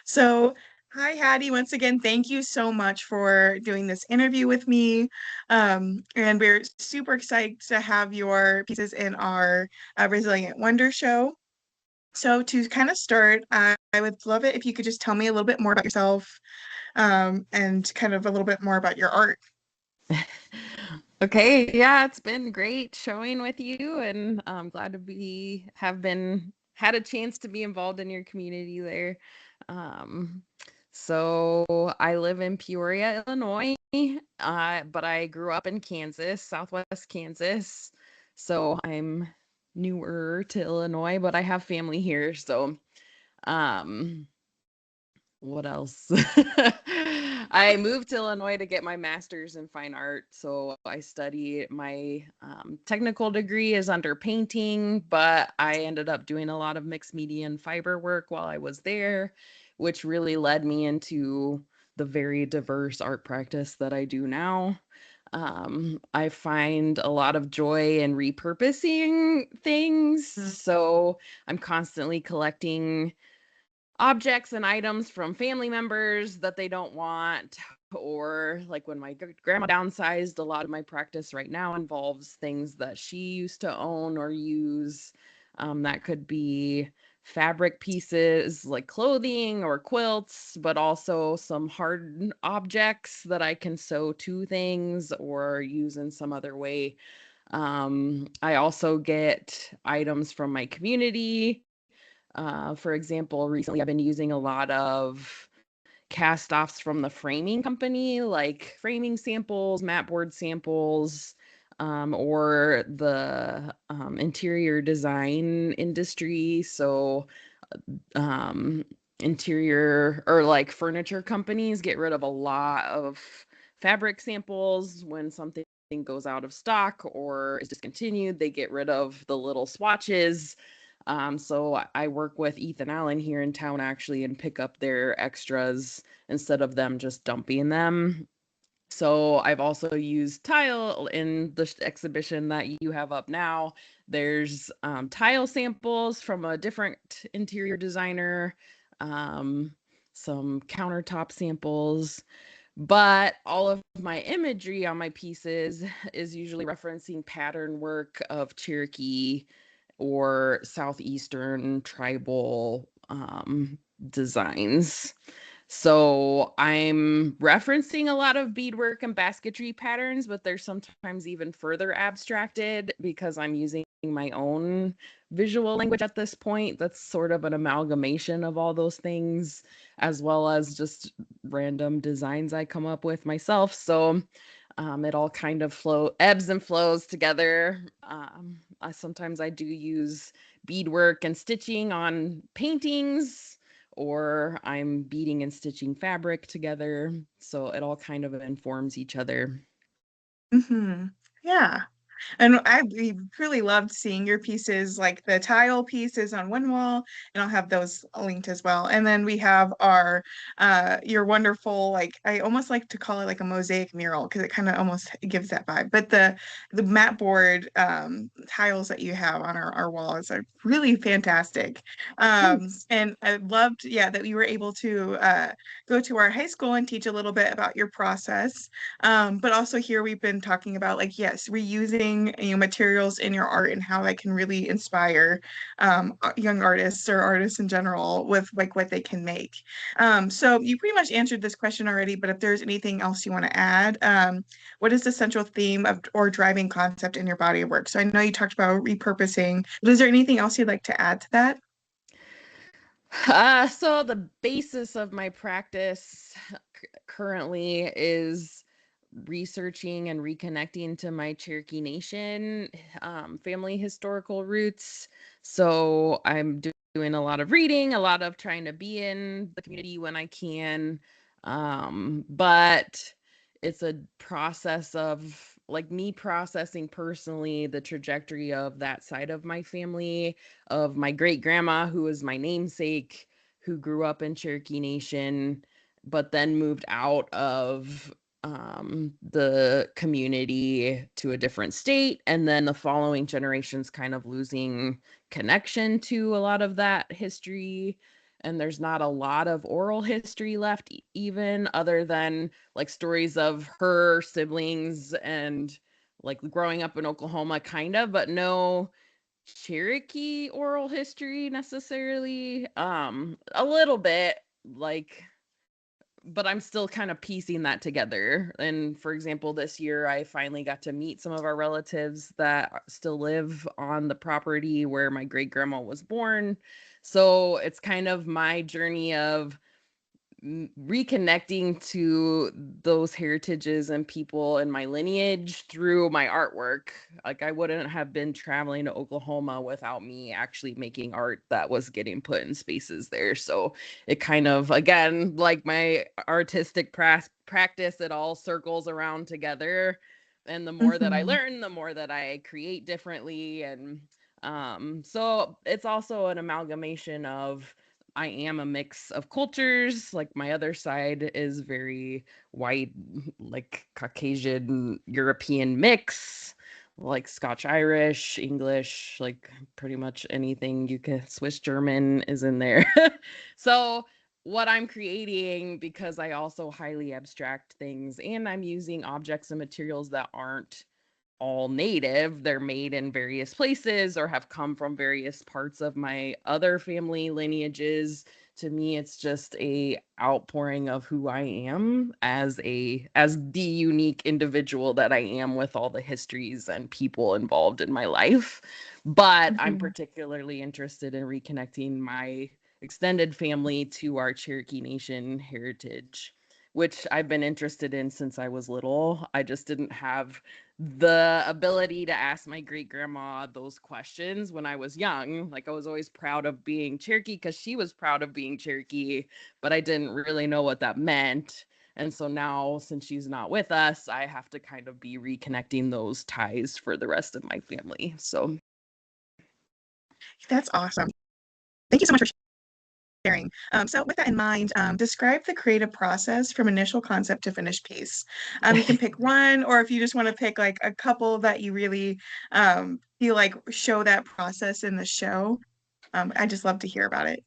So, hi, Hattie. Once again, thank you so much for doing this interview with me. And we're super excited to have your pieces in our Resilient Wonder show. So, to kind of start, I would love it if you could just tell me a little bit more about yourself and kind of a little bit more about your art. Okay, yeah, it's been great showing with you, and I'm glad to be have been had a chance to be involved in your community there. Um, so I live in Peoria, Illinois, but I grew up in Kansas, Southwest Kansas. So I'm newer to Illinois, but I have family here. So, um, what else? I moved to Illinois to get my master's in fine art. So I studied my technical degree is under painting, but I ended up doing a lot of mixed media and fiber work while I was there, which really led me into the very diverse art practice that I do now. I find a lot of joy in repurposing things. Mm. So I'm constantly collecting objects and items from family members that they don't want, or like when my grandma downsized, a lot of my practice right now involves things that she used to own or use. That could be fabric pieces like clothing or quilts, but also some hard objects that I can sew to things or use in some other way. I also get items from my community. For example, recently I've been using a lot of cast offs from the framing company, like framing samples, mat board samples, or the interior design industry. So, um, interior or like furniture companies get rid of a lot of fabric samples when something goes out of stock or is discontinued. They get rid of the little swatches. So I work with Ethan Allen here in town actually and pick up their extras instead of them just dumping them. So I've also used tile in the exhibition that you have up now. There's tile samples from a different interior designer, um, some countertop samples, but all of my imagery on my pieces is usually referencing pattern work of Cherokee or Southeastern tribal designs. So I'm referencing a lot of beadwork and basketry patterns, but they're sometimes even further abstracted because I'm using my own visual language at this point. That's sort of an amalgamation of all those things, as well as just random designs I come up with myself. So it all kind of ebbs and flows together. Sometimes I do use beadwork and stitching on paintings, or I'm beading and stitching fabric together. So it all kind of informs each other. Hmm. Yeah. And we really loved seeing your pieces, like the tile pieces on one wall, and I'll have those linked as well. And then we have our your wonderful, like I almost like to call it like a mosaic mural because it kind of almost gives that vibe. But the mat board tiles that you have on our walls are really fantastic. Thanks. And I loved, yeah, that you were able to go to our high school and teach a little bit about your process. But also here we've been talking about like, yes, reusing materials in your art and how that can really inspire young artists or artists in general with like what they can make. So you pretty much answered this question already, but if there's anything else you want to add, what is the central theme of or driving concept in your body of work? So I know you talked about repurposing, but is there anything else you'd like to add to that? So the basis of my practice currently is researching and reconnecting to my Cherokee Nation family historical roots. So I'm doing a lot of reading, a lot of trying to be in the community when I can. But it's a process of like me processing personally the trajectory of that side of my family, of my great grandma, who is my namesake, who grew up in Cherokee Nation, but then moved out of the community to a different state. And then the following generations kind of losing connection to a lot of that history and there's not a lot of oral history left, even other than like stories of her siblings and like growing up in Oklahoma, kind of, but no Cherokee oral history necessarily. A little bit, like, but I'm still kind of piecing that together. And for example, this year I finally got to meet some of our relatives that still live on the property where my great grandma was born. So it's kind of my journey of reconnecting to those heritages and people in my lineage through my artwork. Like I wouldn't have been traveling to Oklahoma without me actually making art that was getting put in spaces there. So it kind of, again, like my artistic practice, it all circles around together. And the more that I learn, the more that I create differently. And so it's also an amalgamation of, I am a mix of cultures. Like my other side is very white, like Caucasian, European mix, like Scotch Irish, English, like pretty much anything you can, Swiss German is in there. So what I'm creating, because I also highly abstract things and I'm using objects and materials that aren't all native, they're made in various places or have come from various parts of my other family lineages. To me, it's just a outpouring of who I am as the unique individual that I am, with all the histories and people involved in my life. But I'm particularly interested in reconnecting my extended family to our Cherokee Nation heritage, which I've been interested in since I was little. I just didn't have the ability to ask my great grandma those questions when I was young. Like I was always proud of being Cherokee because she was proud of being Cherokee, but I didn't really know what that meant. And so now, since she's not with us, I have to kind of be reconnecting those ties for the rest of my family. So That's awesome. Thank you so much for sharing. So with that in mind, describe the creative process from initial concept to finished piece. You can pick one, or if you just want to pick like a couple that you really feel like show that process in the show. I'd just love to hear about it.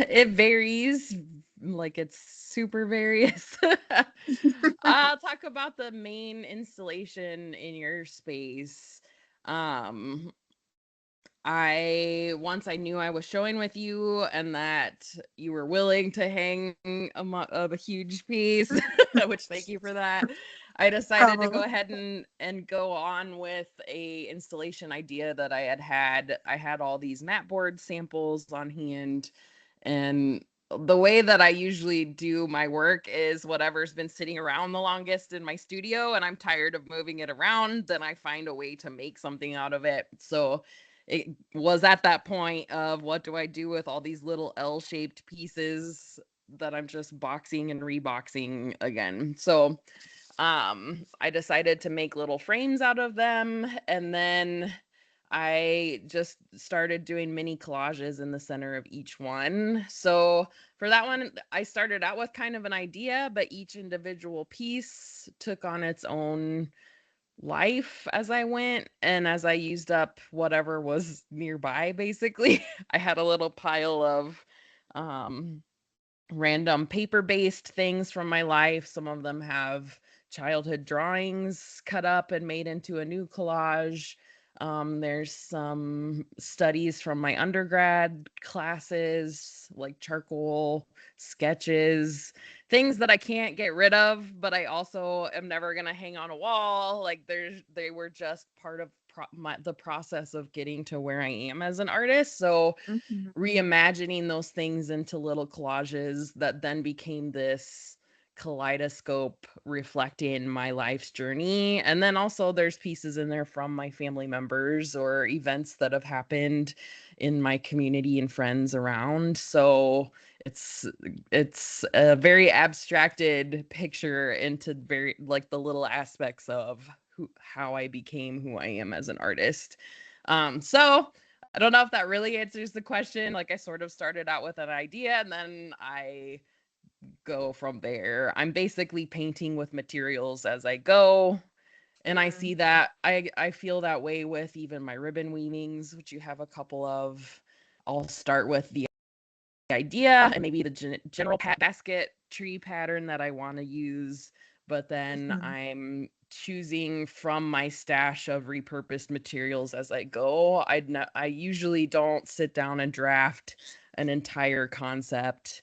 it varies, like it's super various. I'll talk about the main installation in your space. Um, once I knew I was showing with you and that you were willing to hang a huge piece, which thank you for that. I decided to go ahead and go on with a installation idea that I had. I had all these mat board samples on hand, and the way that I usually do my work is whatever's been sitting around the longest in my studio and I'm tired of moving it around, then I find a way to make something out of it. So it was at that point of, what do I do with all these little L-shaped pieces that I'm just boxing and reboxing again? So I decided to make little frames out of them, and then I just started doing mini collages in the center of each one. So for that one, I started out with kind of an idea, but each individual piece took on its own life as I went, and as I used up whatever was nearby, basically. I had a little pile of random paper-based things from my life. Some of them have childhood drawings cut up and made into a new collage. There's some studies from my undergrad classes, like charcoal sketches, things that I can't get rid of, but I also am never going to hang on a wall. Like they were just part of the process of getting to where I am as an artist. So reimagining those things into little collages that then became this kaleidoscope reflecting my life's journey. And then also there's pieces in there from my family members or events that have happened in my community and friends around. So it's a very abstracted picture into very like the little aspects of how I became who I am as an artist. So I don't know if that really answers the question. Like I sort of started out with an idea and then I go from there. I'm basically painting with materials as I go. And I see that I feel that way with even my ribbon weavings, which you have a couple of. I'll start with the idea and maybe the general basket tree pattern that I want to use, but then I'm choosing from my stash of repurposed materials as I go. I usually don't sit down and draft an entire concept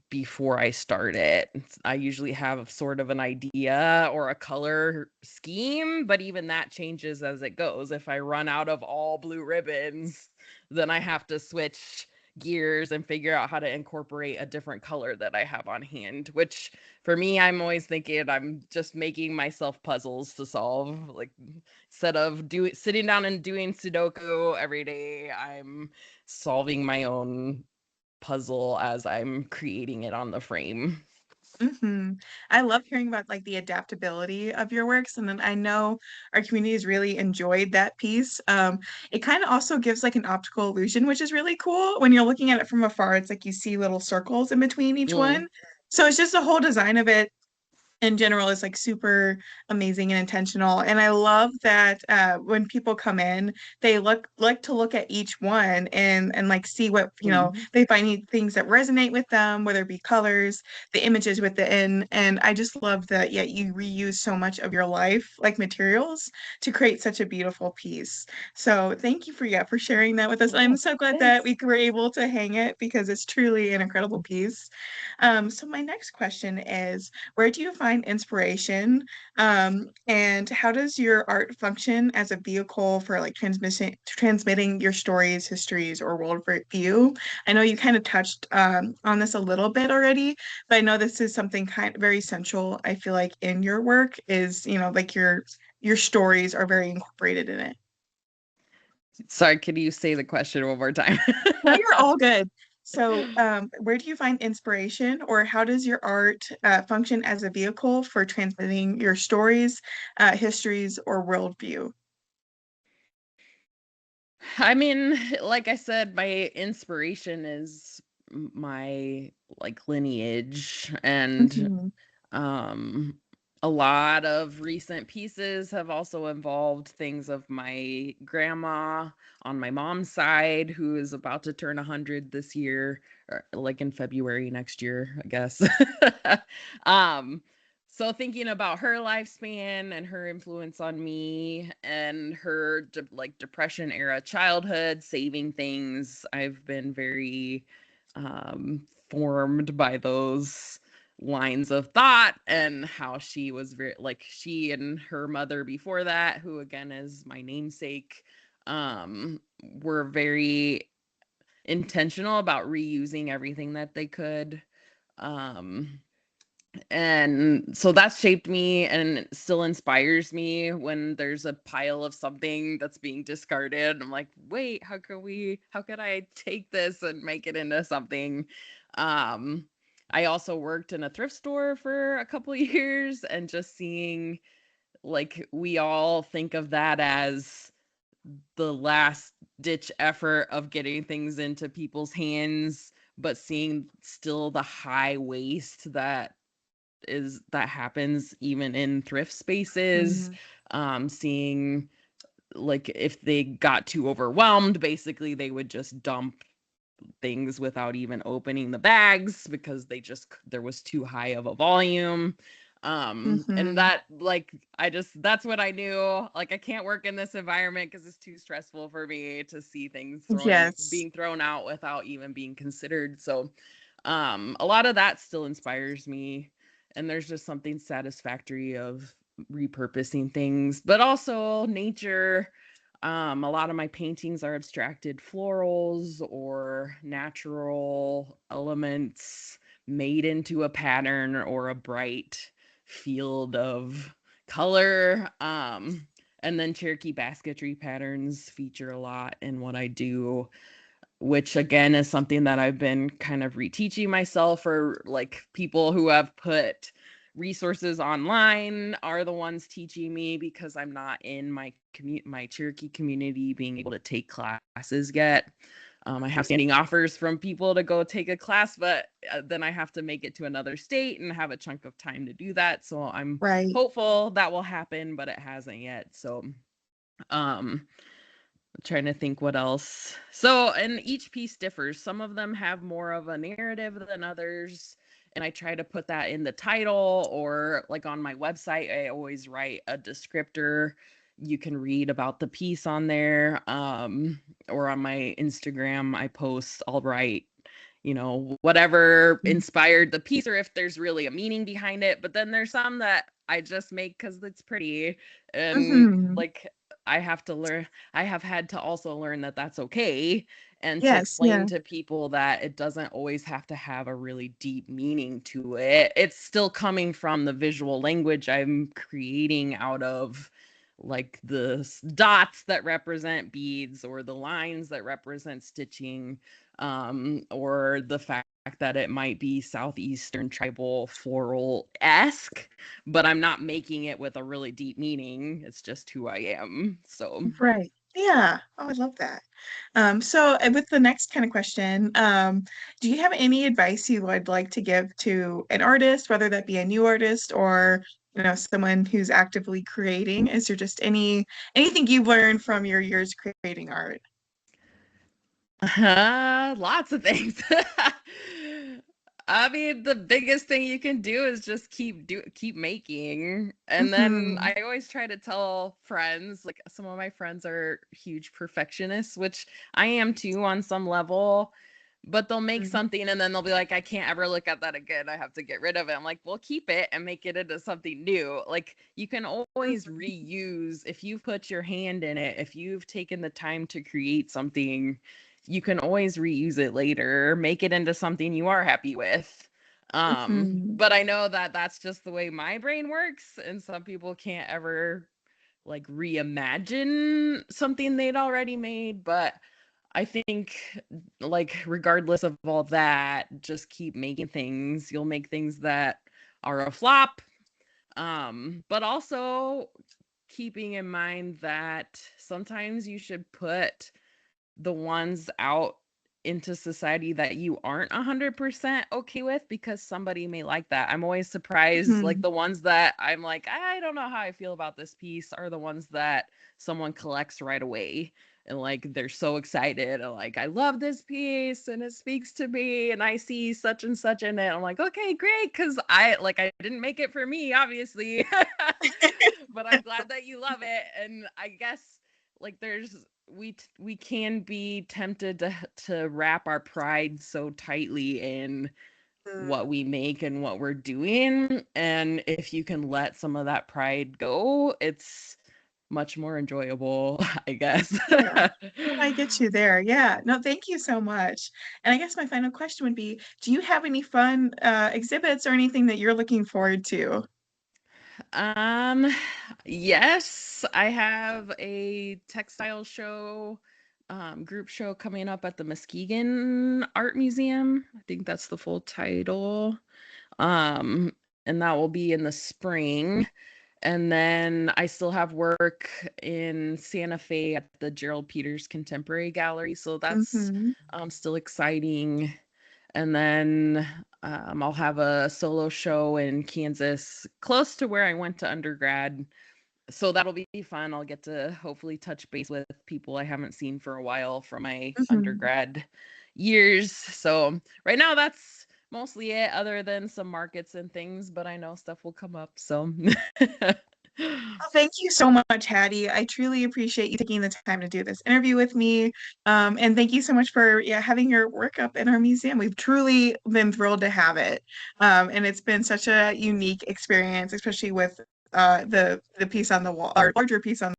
before I start it. I usually have sort of an idea or a color scheme, but even that changes as it goes. If I run out of all blue ribbons, then I have to switch gears and figure out how to incorporate a different color that I have on hand, which for me, I'm always thinking I'm just making myself puzzles to solve. Like, instead of sitting down and doing Sudoku every day, I'm solving my own puzzle as I'm creating it on the frame. I love hearing about like the adaptability of your works, and then I know our community has really enjoyed that piece. It kind of also gives like an optical illusion, which is really cool. When you're looking at it from afar, it's like you see little circles in between each one. So it's just the whole design of it in general is like super amazing and intentional. And I love that when people come in, they like to look at each one and like see what, you know, they find things that resonate with them, whether it be colors, the images within. And I just love that, yeah, you reuse so much of your life, like materials, to create such a beautiful piece. So thank you for sharing that with us. I'm so glad that we were able to hang it because it's truly an incredible piece. So my next question is, where do you find inspiration? And how does your art function as a vehicle for like transmitting your stories, histories, or worldview? I know you kind of touched on this a little bit already, but I know this is something kind of very central, I feel like, in your work is, you know, like your stories are very incorporated in it. Sorry, can you say the question one more time? No, you're all good. So, where do you find inspiration, or how does your art function as a vehicle for transmitting your stories, histories, or worldview? I mean, like I said, my inspiration is my like lineage, and Mhm. um a lot of recent pieces have also involved things of my grandma on my mom's side, who is about to turn 100 this year, or like in February next year, I guess. um so thinking about her lifespan and her influence on me and her like depression era childhood, saving things, I've been very formed by those lines of thought, and how she was very like she and her mother before that, who again is my namesake, were very intentional about reusing everything that they could. um and so that's shaped me and still inspires me when there's a pile of something that's being discarded. I'm like, wait, how could I take this and make it into something? um I also worked in a thrift store for a couple of years, and just seeing, like, we all think of that as the last ditch effort of getting things into people's hands, but seeing still the high waste that happens even in thrift spaces. Mhm. Seeing, like, if they got too overwhelmed, basically they would just dump things without even opening the bags because there was too high of a volume. And Mhm. that, like, that's what I knew, like, I can't work in this environment because it's too stressful for me to see things Yes. being thrown out without even being considered. So a lot of that still inspires me, and there's just something satisfactory of repurposing things, but also nature. A lot of my paintings are abstracted florals or natural elements made into a pattern or a bright field of color. And then Cherokee basketry patterns feature a lot in what I do, which again is something that I've been kind of reteaching myself, or like people who have put resources online are the ones teaching me, because I'm not in my Cherokee community being able to take classes yet. I have standing offers from people to go take a class, but then I have to make it to another state and have a chunk of time to do that. So I'm Right. hopeful that will happen, but it hasn't yet. So um trying to think what else. So, and each piece differs. Some of them have more of a narrative than others. And I try to put that in the title, or like on my website, I always write a descriptor. You can read about the piece on there. Or on my Instagram, I post, I'll write, whatever inspired the piece, or if there's really a meaning behind it. But then there's some that I just make because it's pretty. And like, I have had to also learn that that's okay, and to Yes, yeah. explain to people that it doesn't always have to have a really deep meaning to it. It's still coming from the visual language I'm creating out of, like the dots that represent beads, or the lines that represent stitching, or the fact that it might be Southeastern tribal floral-esque, but I'm not making it with a really deep meaning. It's just who I am. So Right. Yeah. Oh, I love that. So with the next kind of question, do you have any advice you would like to give to an artist, whether that be a new artist or, someone who's actively creating? Is there just anything you've learned from your years creating art? lots of things. I mean, the biggest thing you can do is just keep making. And then Hmm. I always try to tell friends, like some of my friends are huge perfectionists, which I am too on some level, but they'll make something and then they'll be like, I can't ever look at that again. I have to get rid of it. I'm like, well, keep it and make it into something new. Like, you can always reuse if you've put your hand in it, if you've taken the time to create something, you can always reuse it later, make it into something you are happy with. But I know that that's just the way my brain works, and some people can't ever like reimagine something they'd already made. But I think, like, regardless of all that, just keep making things. You'll make things that are a flop. But also keeping in mind that sometimes you should put the ones out into society that you aren't 100% okay with, because somebody may like that. I'm always surprised, like the ones that I'm like, I don't know how I feel about this piece, are the ones that someone collects right away. And like, they're so excited, and like, I love this piece and it speaks to me and I see such and such in it. I'm like, okay, great, because I didn't make it for me, obviously. But I'm glad that you love it. And I guess, like, we can be tempted to wrap our pride so tightly in what we make and what we're doing, and if you can let some of that pride go, it's much more enjoyable, I guess. Yeah. No, I get you there. Yeah. No, thank you so much. And I guess my final question would be, do you have any fun exhibits or anything that you're looking forward to? Um, yes, I have a textile show, group show coming up at the Muskegon Art Museum. I think that's the full title. And that will be in the spring. And then I still have work in Santa Fe at the Gerald Peters Contemporary Gallery. So that's still exciting. And then I'll have a solo show in Kansas, close to where I went to undergrad. So that'll be fun. I'll get to hopefully touch base with people I haven't seen for a while from my undergrad years. So right now, that's mostly it, other than some markets and things, but I know stuff will come up. So Well, thank you so much, Hattie. I truly appreciate you taking the time to do this interview with me. And thank you so much for having your work up in our museum. We've truly been thrilled to have it. And it's been such a unique experience, especially with the piece on the wall, or larger piece on